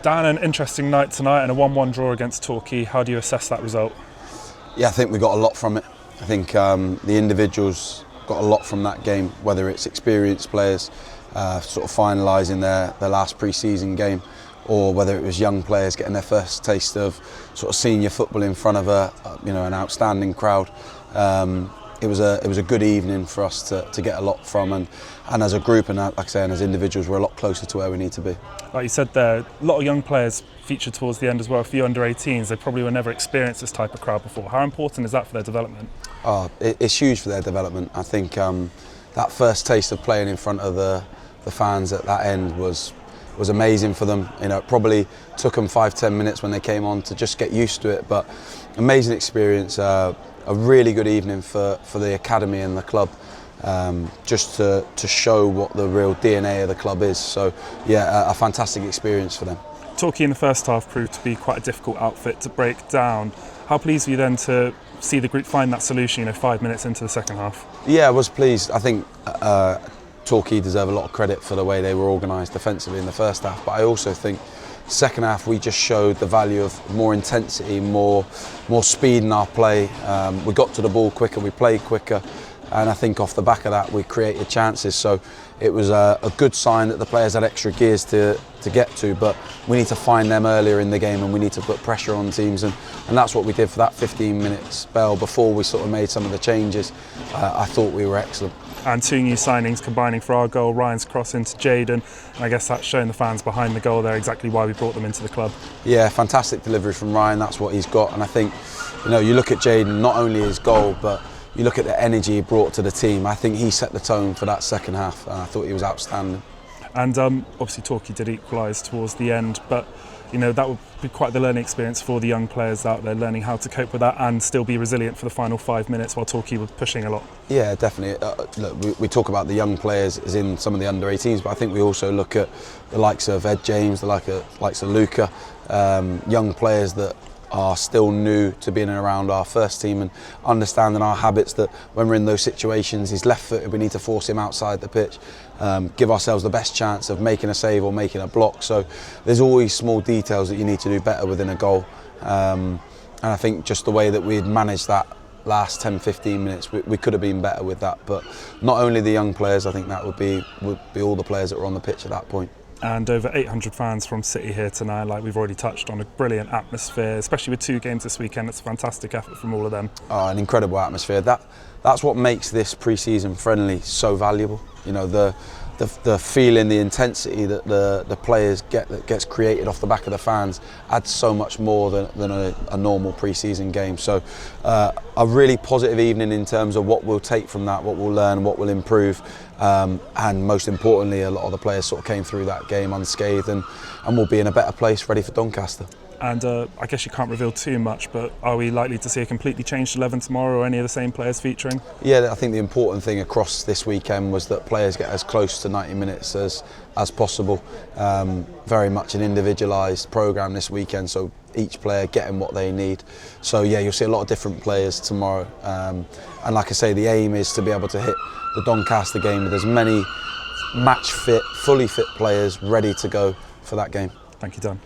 Dan, an interesting night tonight and a 1-1 draw against Torquay. How do you assess that result? Yeah, I think we got a lot from it. I think the individuals got a lot from that game, whether it's experienced players sort of finalising their last pre-season game, or whether it was young players getting their first taste of sort of senior football in front of an outstanding crowd. It was a good evening for us to get a lot from, and as a group and like I say, and as individuals, we're a lot closer to where we need to be. Like you said there, a lot of young players featured towards the end as well. A few under-18s, they probably were never experienced this type of crowd before. How important is that for their development? It's huge for their development. I think that first taste of playing in front of the fans at that end was amazing for them. You know, it probably took them 5-10 minutes when they came on to just get used to it, but amazing experience. A really good evening for the academy and the club, just to show what the real DNA of the club is. So yeah, a fantastic experience for them. Torquay in the first half proved to be quite a difficult outfit to break down. How pleased were you then to see the group find that solution, 5 minutes into the second half? Yeah, I was pleased. I think Torquay deserve a lot of credit for the way they were organised defensively in the first half, but I also think second half we just showed the value of more intensity, more speed in our play. We got to the ball quicker, we played quicker, and I think off the back of that we created chances. So it was a good sign that the players had extra gears to get to, but we need to find them earlier in the game and we need to put pressure on teams, and that's what we did for that 15-minute spell before we sort of made some of the changes. I thought we were excellent. And two new signings combining for our goal, Ryan's cross into Jaden, and I guess that's showing the fans behind the goal there exactly why we brought them into the club. Yeah, fantastic delivery from Ryan, that's what he's got, and I think, you look at Jaden, not only his goal, but you look at the energy he brought to the team. I think he set the tone for that second half, and I thought he was outstanding. And obviously Torquay did equalise towards the end, but that would be quite the learning experience for the young players out there, learning how to cope with that and still be resilient for the final 5 minutes while Torquay were pushing a lot. Yeah, definitely. Look, we talk about the young players as in some of the under-18s, but I think we also look at the likes of Ed James, the likes of Luca, young players that are still new to being around our first team and understanding our habits, that when we're in those situations, he's left-footed, we need to force him outside the pitch, give ourselves the best chance of making a save or making a block. So there's always small details that you need to do better within a goal, and I think just the way that we'd managed that last 10-15 minutes, we could have been better with that. But not only the young players, I think that would be all the players that were on the pitch at that point. And over 800 fans from City here tonight, like we've already touched on, a brilliant atmosphere, especially with 2 games this weekend. It's a fantastic effort from all of them. An incredible atmosphere. That's what makes this pre-season friendly so valuable. The feeling, the intensity that the players get, that gets created off the back of the fans, adds so much more than a normal pre-season game. So a really positive evening in terms of what we'll take from that, what we'll learn, what we'll improve, and most importantly, a lot of the players sort of came through that game unscathed, and we'll be in a better place ready for Doncaster. And I guess you can't reveal too much, but are we likely to see a completely changed 11 tomorrow, or any of the same players featuring? Yeah, I think the important thing across this weekend was that players get as close to 90 minutes as possible. Very much an individualised programme this weekend, so each player getting what they need. So yeah, you'll see a lot of different players tomorrow. And like I say, the aim is to be able to hit the Doncaster game with as many match fit, fully fit players ready to go for that game. Thank you, Dan.